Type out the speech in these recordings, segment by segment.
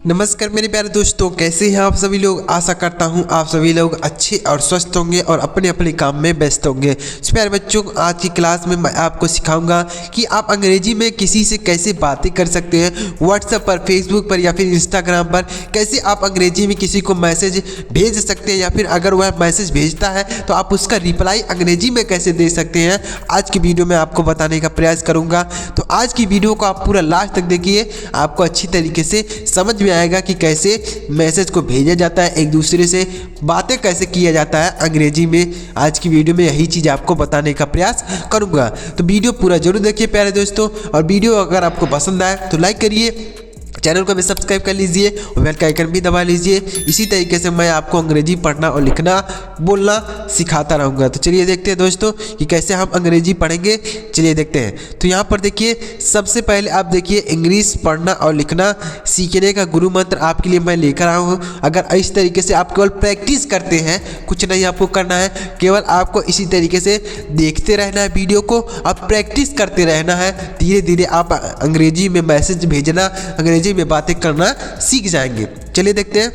नमस्कार मेरे प्यारे दोस्तों, कैसे हैं आप सभी लोग। आशा करता हूं आप सभी लोग अच्छे और स्वस्थ होंगे और अपने अपने काम में व्यस्त होंगे। प्यारे बच्चों, आज की क्लास में मैं आपको सिखाऊंगा कि आप अंग्रेजी में किसी से कैसे बातें कर सकते हैं। व्हाट्सएप पर, फेसबुक पर या फिर इंस्टाग्राम पर कैसे आप अंग्रेजी में किसी को मैसेज भेज सकते हैं, या फिर अगर वह मैसेज भेजता है तो आप उसका रिप्लाई अंग्रेजी में कैसे दे सकते हैं, आज की वीडियो में आपको बताने का प्रयास करूँगा। तो आज की वीडियो को आप पूरा लास्ट तक देखिए, आपको अच्छी तरीके से समझ में आएगा कि कैसे मैसेज को भेजा जाता है, एक दूसरे से बातें कैसे किया जाता है अंग्रेजी में। आज की वीडियो में यही चीज़ आपको बताने का प्रयास करूंगा, तो वीडियो पूरा जरूर देखिए प्यारे दोस्तों। और वीडियो अगर आपको पसंद आए तो लाइक करिए, चैनल को भी सब्सक्राइब कर लीजिए और बेल का आइकन भी दबा लीजिए। इसी तरीके से मैं आपको अंग्रेजी पढ़ना और लिखना बोलना सिखाता रहूँगा। तो चलिए देखते हैं दोस्तों कि कैसे हम अंग्रेजी पढ़ेंगे। चलिए देखते हैं। तो यहाँ पर देखिए, सबसे पहले आप देखिए इंग्लिश पढ़ना और लिखना सीखने का गुरु मंत्र आपके लिए मैं लेकर आया हूँ। अगर इस तरीके से आप केवल प्रैक्टिस करते हैं, कुछ नहीं आपको करना है, केवल आपको इसी तरीके से देखते रहना है वीडियो को, आप प्रैक्टिस करते रहना है। धीरे धीरे आप अंग्रेजी में मैसेज भेजना, अंग्रेजी में बातें करना सीख जाएंगे। चलिए देखते हैं।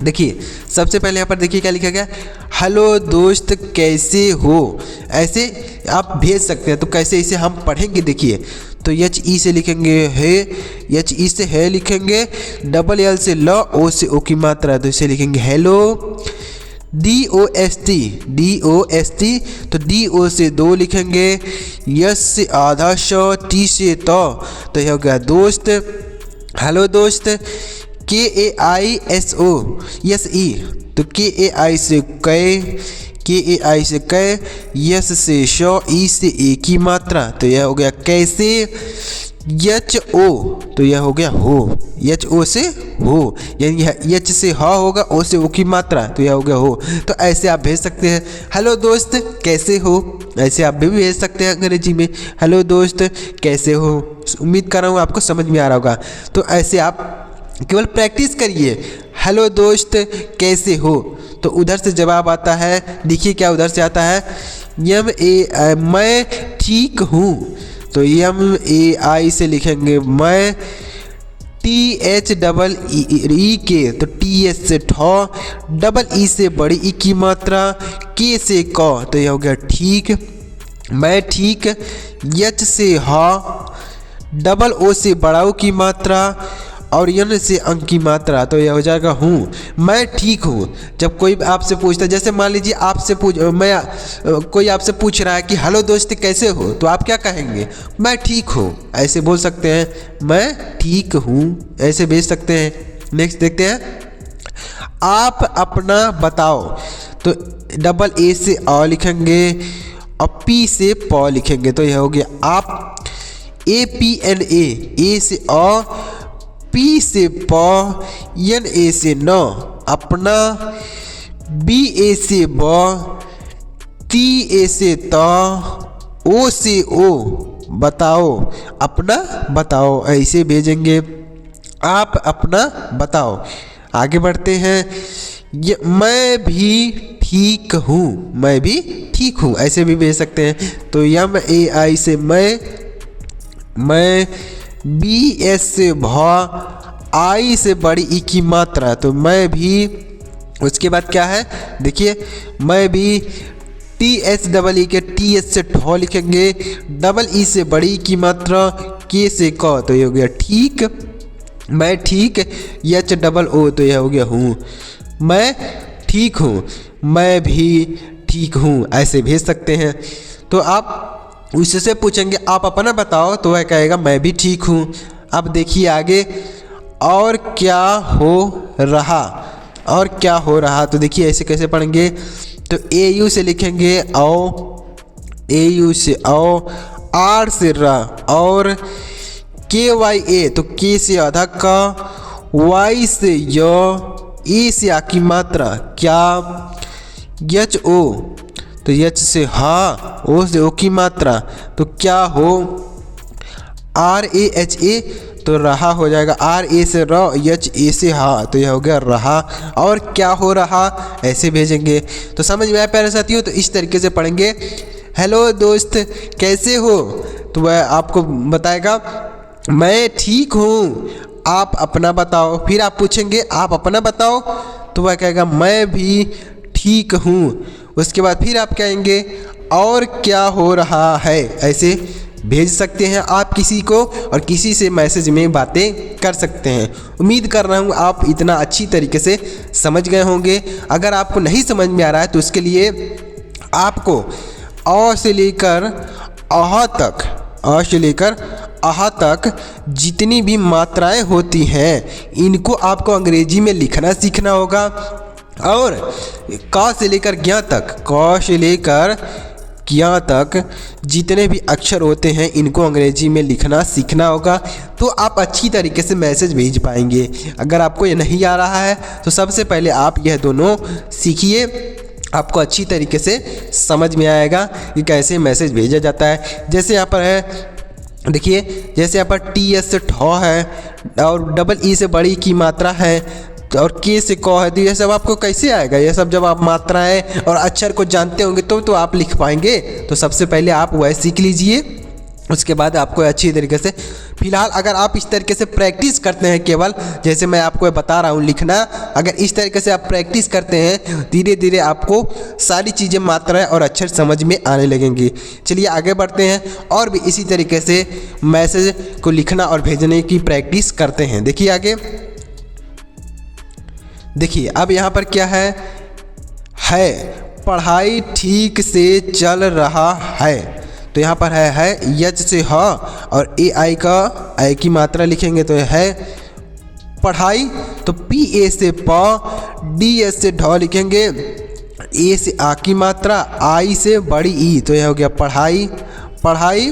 देखिए सबसे पहले यहाँ पर देखिए क्या लिखा गया, हेलो दोस्त कैसे हो, ऐसे आप भेज सकते हैं। तो कैसे इसे हम पढ़ेंगे, देखिए तो HE से लिखेंगे है, HE से है लिखेंगे, डबल L से ल, O से O की मात्रा है तो इसे लिखेंगे हेलो। DOST, तो DO से दो लिखेंगे, S से आधा श, T से तो यह हो गया दोस्त। हेलो दोस्त। KAISO, तो KAI से KAI से यस से शो, ई से ए की मात्रा तो यह हो गया कैसे। HO तो यह हो गया हो, HO से हो, यानी H से हा होगा, O से O की मात्रा तो यह हो गया हो। तो ऐसे आप भेज सकते हैं, हेलो दोस्त कैसे हो, ऐसे आप भी भेज सकते हैं अंग्रेजी में, हेलो दोस्त कैसे हो। उम्मीद कर रहा हूँ आपको समझ में आ रहा होगा। तो ऐसे आप केवल प्रैक्टिस करिए, हेलो दोस्त कैसे हो। तो उधर से जवाब आता है, देखिए क्या उधर से आता है, मैं ठीक हूँ। तो MAI से लिखेंगे मैं, TH डबल E के तो TH से ठो, डबल E से बड़ी ई की मात्रा, K से क तो यह हो गया ठीक, मैं ठीक। H से हा, डबल O से बड़ा O की मात्रा और N से अंक की मात्रा तो यह हो जाएगा हूँ, मैं ठीक हूँ। जब कोई आपसे पूछता है, जैसे मान लीजिए आपसे कोई आपसे पूछ रहा है कि हेलो दोस्त कैसे हो, तो आप क्या कहेंगे, मैं ठीक हूँ। ऐसे बोल सकते हैं, मैं ठीक हूँ, ऐसे भेज सकते हैं। नेक्स्ट देखते हैं, आप अपना बताओ। तो डबल A से अ लिखेंगे और P से प लिखेंगे तो यह हो गया आप। APNA, A से अ, P से प, NA से न, अपना। BA से ब, TA से त, O से ओ, बताओ, अपना बताओ, ऐसे भेजेंगे, आप अपना बताओ। आगे बढ़ते हैं, मैं भी ठीक हूँ, मैं भी ठीक हूँ, ऐसे भी भेज सकते हैं। तो MAI से मैं, BS से भा, I से बड़ी ई की मात्रा तो मैं भी। उसके बाद क्या है, देखिए मैं भी, TH डबल E के TH से ठो लिखेंगे, डबल E से बड़ी की मात्रा, K से क तो ये हो गया ठीक, मैं ठीक। H डबल O तो यह हो गया हूँ, मैं ठीक हूँ, मैं भी ठीक हूँ, ऐसे भेज सकते हैं। तो आप उससे पूछेंगे आप अपना बताओ तो वह कहेगा मैं भी ठीक हूँ। अब देखिए आगे, और क्या हो रहा, और क्या हो रहा। तो देखिए ऐसे कैसे पढ़ेंगे, तो AU से लिखेंगे औ, AU से औ, R से र, और KYA तो K से आधा का, Y से य, E से आ की मात्रा क्या, HO तो H से हा, O से O की मात्रा तो क्या हो, RAHA तो रहा हो जाएगा, RA से र, HA से हा तो यह हो गया रहा। और क्या हो रहा, ऐसे भेजेंगे। तो समझ में आया प्यारे साथियों। तो इस तरीके से पढ़ेंगे, हेलो दोस्त कैसे हो, तो वह आपको बताएगा मैं ठीक हूँ, आप अपना बताओ। फिर आप पूछेंगे आप अपना बताओ, तो वह कहेगा मैं भी ठीक हूँ। उसके बाद फिर आप कहेंगे और क्या हो रहा है। ऐसे भेज सकते हैं आप किसी को, और किसी से मैसेज में बातें कर सकते हैं। उम्मीद कर रहा हूँ आप इतना अच्छी तरीके से समझ गए होंगे। अगर आपको नहीं समझ में आ रहा है तो उसके लिए आपको अ से लेकर अह तक जितनी भी मात्राएं होती हैं इनको आपको अंग्रेजी में लिखना सीखना होगा। और क से लेकर ज्ञ तक जितने भी अक्षर होते हैं इनको अंग्रेजी में लिखना सीखना होगा, तो आप अच्छी तरीके से मैसेज भेज पाएंगे। अगर आपको ये नहीं आ रहा है तो सबसे पहले आप यह दोनों सीखिए, आपको अच्छी तरीके से समझ में आएगा कि कैसे मैसेज भेजा जाता है। जैसे यहाँ पर है देखिए, जैसे यहाँ पर TS से ठ है और डबल ई से बड़ी की मात्रा है और के से क है, तो ये सब आपको कैसे आएगा। ये सब जब आप मात्राएं और अक्षर को जानते होंगे तो आप लिख पाएंगे। तो सबसे पहले आप वह सीख लीजिए, उसके बाद आपको अच्छी तरीके से, फिलहाल अगर आप इस तरीके से प्रैक्टिस करते हैं, केवल जैसे मैं आपको बता रहा हूँ लिखना, अगर इस तरीके से आप प्रैक्टिस करते हैं धीरे धीरे आपको सारी चीज़ें मात्राएं और अक्षर समझ में आने लगेंगी। चलिए आगे बढ़ते हैं और भी इसी तरीके से मैसेज को लिखना और भेजने की प्रैक्टिस करते हैं। देखिए आगे, देखिए अब यहाँ पर क्या है पढ़ाई ठीक से चल रहा है। तो यहाँ पर है यच से ह और ए आई का आई की मात्रा लिखेंगे तो है पढ़ाई। तो पी ए से प, डी एस से ढ लिखेंगे, ए से आ की मात्रा, आई से बड़ी ई, तो यह हो गया पढ़ाई। पढ़ाई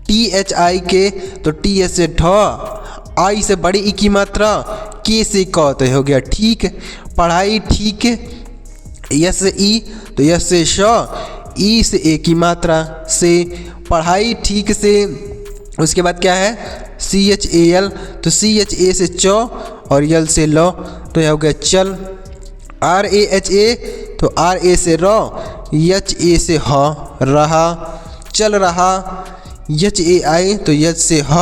टी एच आई के, तो टी एस से ढ, आई से बड़ी ई की मात्रा, के से क, तो यह हो गया ठीक। पढ़ाई ठीक। यस से ई, तो यस से श, ई से ए की मात्रा से, पढ़ाई ठीक से। उसके बाद क्या है CHAL, तो CHA से च और यल से ल, तो यह हो गया चल। RAHA, तो RA से र, HA से ह, रहा, चल रहा। HAI, तो यच से ह,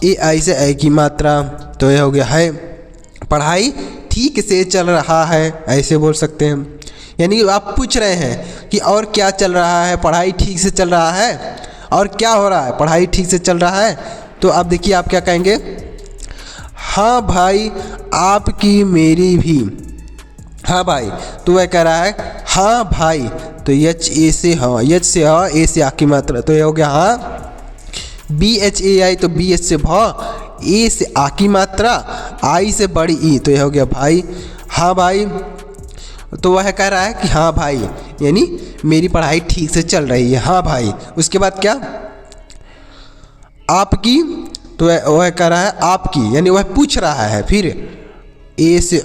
AI से ऐ की मात्रा, तो यह हो गया है पढ़ाई ठीक से चल रहा है। ऐसे बोल सकते हैं, यानी आप पूछ रहे हैं कि और क्या चल रहा है, पढ़ाई ठीक से चल रहा है, और क्या हो रहा है, पढ़ाई ठीक से चल रहा है। तो अब देखिए आप क्या कहेंगे, हाँ भाई आपकी मेरी भी। हाँ भाई, तो वह कह रहा है हाँ भाई, तो यच ए से हाँ, यच से हाँ, ए से आ की मात्रा, तो यह हो गया हाँ। BHAI, तो बी एच से भ, ए से आ की मात्रा, आई से बड़ी ई, तो यह हो गया भाई। हाँ भाई, तो वह कह रहा है कि हाँ भाई यानी मेरी पढ़ाई ठीक से चल रही है, हाँ भाई। उसके बाद क्या आपकी, तो वह कह रहा है आपकी, यानी वह पूछ रहा है। फिर ए से अ,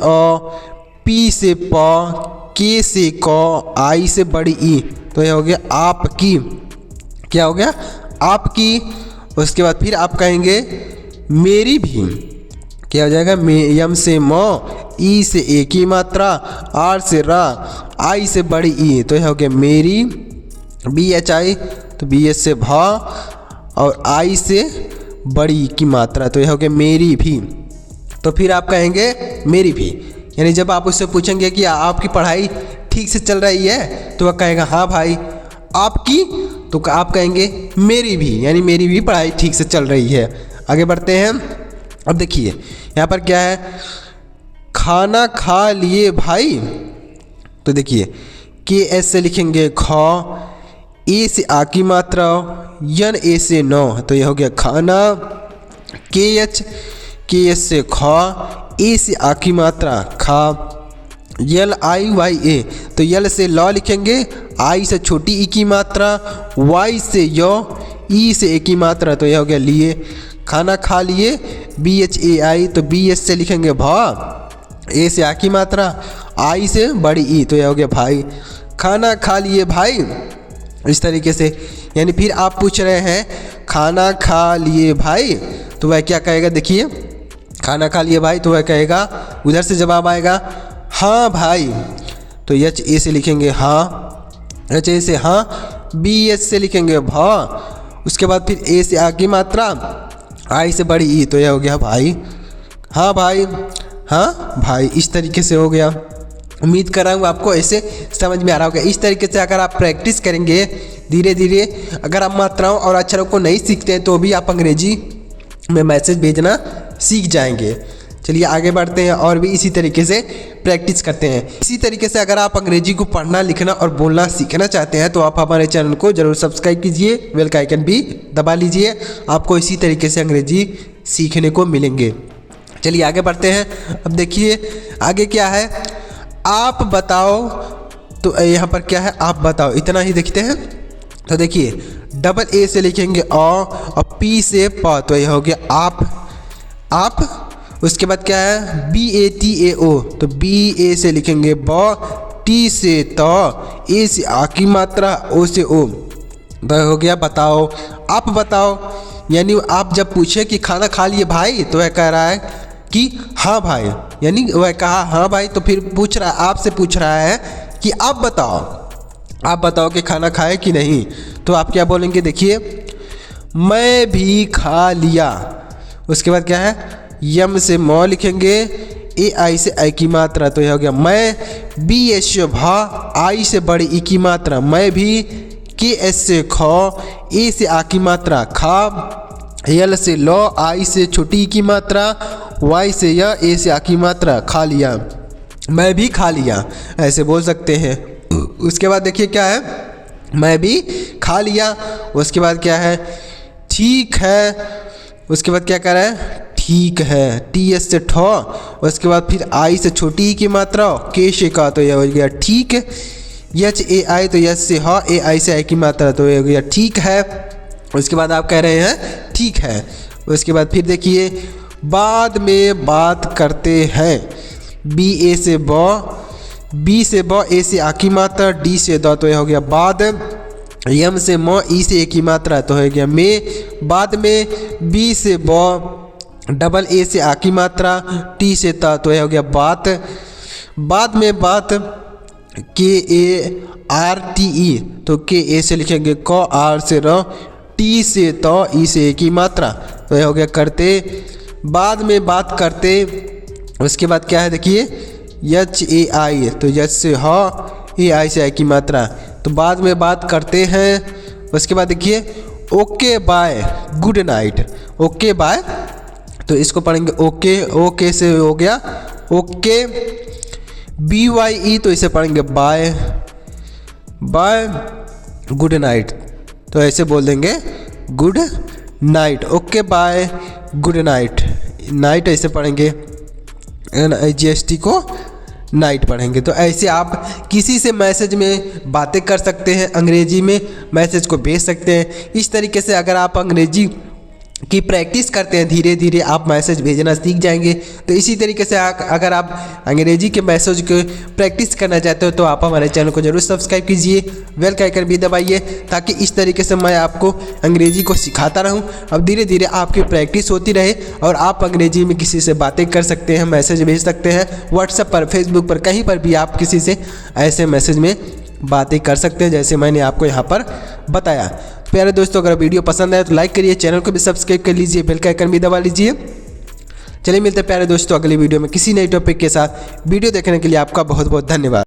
पी से प, के से क, आई से बड़ी ई, तो यह हो गया आपकी। क्या हो गया आपकी। उसके बाद फिर आप कहेंगे मेरी भी, क्या हो जाएगा यम से म, ई से ए की मात्रा, आर से रा, आई से बड़ी ई, तो यह हो गया मेरी। BHI, तो बी एस से भा और आई से बड़ी ई की मात्रा, तो यह हो गया मेरी भी। तो फिर आप कहेंगे मेरी भी, यानी जब आप उससे पूछेंगे कि आपकी पढ़ाई ठीक से चल रही है, तो वह कहेगा हाँ भाई। आपकी, तो आप कहेंगे मेरी भी, यानी मेरी भी पढ़ाई ठीक से चल रही है। आगे बढ़ते हैं। अब देखिए यहाँ पर क्या है, खाना खा लिए भाई, तो देखिए KS से लिखेंगे ख, ए से आ की मात्रा, यन ए से न, तो यह हो गया खाना। KS से ख, ए से आ की मात्रा खा। LIYA, तो यल से ल लिखेंगे, आई से छोटी ई की मात्रा, वाई से य, ई से ए की मात्रा, तो यह हो गया लिए। खाना खा लिए। BHAI, तो BS से लिखेंगे भा, ए से आ की मात्रा, आई से बड़ी ई, तो यह हो गया भाई। खाना खा लिए भाई, इस तरीके से। यानी फिर आप पूछ रहे हैं खाना खा लिए भाई, तो वह क्या कहेगा, देखिए खाना खा लिए भाई, तो वह कहेगा उधर से जवाब आएगा हाँ भाई, तो HA से लिखेंगे हाँ, HA से हाँ। BH से लिखेंगे भा, उसके बाद फिर ए से आ की मात्रा, आई से बड़ी ई, तो यह हो गया भाई। हाँ भाई, हाँ भाई, इस तरीके से हो गया। उम्मीद कर रहा हूँ आपको ऐसे समझ में आ रहा होगा। इस तरीके से अगर आप प्रैक्टिस करेंगे धीरे धीरे, अगर आप मात्राओं और अक्षरों को नहीं सीखते हैं तो भी आप अंग्रेजी में मैसेज भेजना सीख जाएंगे। चलिए आगे बढ़ते हैं और भी इसी तरीके से प्रैक्टिस करते हैं। इसी तरीके से अगर आप अंग्रेजी को पढ़ना, लिखना और बोलना सीखना चाहते हैं तो आप हमारे चैनल को ज़रूर सब्सक्राइब कीजिए, बेल का आइकन भी दबा लीजिए। आपको इसी तरीके से अंग्रेजी सीखने को मिलेंगे। चलिए आगे बढ़ते हैं। अब देखिए आगे क्या है, आप बताओ। तो यहाँ पर क्या है, आप बताओ, इतना ही देखते हैं। तो देखिए डबल ए से लिखेंगे और पी से प, तो यह हो गया आप। उसके बाद क्या है, बी ए टी ए ओ, तो बी ए से लिखेंगे ब, टी से त, ए से आ की मात्रा, ओ से ओ, तो हो गया बताओ। आप बताओ, यानी आप जब पूछे कि खाना खा लिए भाई, तो वह कह रहा है कि हाँ भाई, यानी वह कहा हाँ भाई, तो फिर पूछ रहा है, आपसे पूछ रहा है कि आप बताओ कि खाना खाए कि नहीं। तो आप क्या बोलेंगे, देखिए मैं भी खा लिया। उसके बाद क्या है, यम से मौ लिखेंगे, ए आई से आई की मात्रा, तो यह हो गया मैं। बी एस से भा, आई से बड़ी ई की मात्रा मैं भी। के एस से खौ, ए से आ की मात्रा खा। यल से लो, आई से छोटी ई की मात्रा, वाई से या, ए से आ की मात्रा खा लिया, मैं भी खा लिया, ऐसे बोल सकते हैं। उसके बाद देखिए क्या है, मैं भी खा लिया। उसके बाद क्या है, ठीक है। उसके बाद क्या कर रहा है, ठीक है, टी एस से ठो। उसके बाद फिर आई से छोटी की मात्रा, के से का, तो यह हो गया ठीक। एच ए आई, तो एच से ह, ए आई से आई की मात्रा, तो यह हो गया ठीक है। उसके बाद आप कह रहे हैं ठीक है। उसके बाद फिर देखिए बाद में बात करते हैं, बी ए से ब, बी से ब, ए से आ की मात्रा, डी से द, तो यह हो गया बाद। यम से म, ई से ए की मात्रा, तो हो गया में। बाद में बी से ब, डबल ए से आ की मात्रा, टी से ता, तो यह हो गया बात। बाद में बात, के ए आर टी ई, तो के ए से लिखेंगे क, आर से र, टी से त, ई से ए की मात्रा, तो यह हो गया करते। बाद में बात करते। उसके बाद क्या है देखिए, एच ए आई, तो एच से ह, ए आई से आई की मात्रा, तो बाद में बात करते हैं। उसके बाद देखिए okay bye, good night, okay bye, तो इसको पढ़ेंगे ओके, ओके से हो गया ओके। बी वाई ई, तो इसे पढ़ेंगे बाय, बाय गुड नाइट, तो ऐसे बोल देंगे good night, okay bye good night. Night ऐसे पढ़ेंगे, NIGHT को नाइट पढ़ेंगे। तो ऐसे आप किसी से मैसेज में बातें कर सकते हैं, अंग्रेजी में मैसेज को भेज सकते हैं। इस तरीके से अगर आप अंग्रेजी की प्रैक्टिस करते हैं धीरे धीरे आप मैसेज भेजना सीख जाएंगे। तो इसी तरीके से अगर आप अंग्रेजी के मैसेज को प्रैक्टिस करना चाहते हो तो आप हमारे चैनल को जरूर सब्सक्राइब कीजिए, बेल का आइकन भी दबाइए, ताकि इस तरीके से मैं आपको अंग्रेजी को सिखाता रहूं। अब धीरे धीरे आपकी प्रैक्टिस होती रहे और आप अंग्रेजी में किसी से बातें कर सकते हैं, मैसेज भेज सकते हैं, व्हाट्सएप पर, फेसबुक पर, कहीं पर भी आप किसी से ऐसे मैसेज में बातें कर सकते हैं जैसे मैंने आपको यहाँ पर बताया। प्यारे दोस्तों, अगर वीडियो पसंद आए तो लाइक करिए, चैनल को भी सब्सक्राइब कर लीजिए, बेल का आइकन भी दबा लीजिए। चलिए मिलते हैं प्यारे दोस्तों अगली वीडियो में किसी नए टॉपिक के साथ। वीडियो देखने के लिए आपका बहुत बहुत धन्यवाद।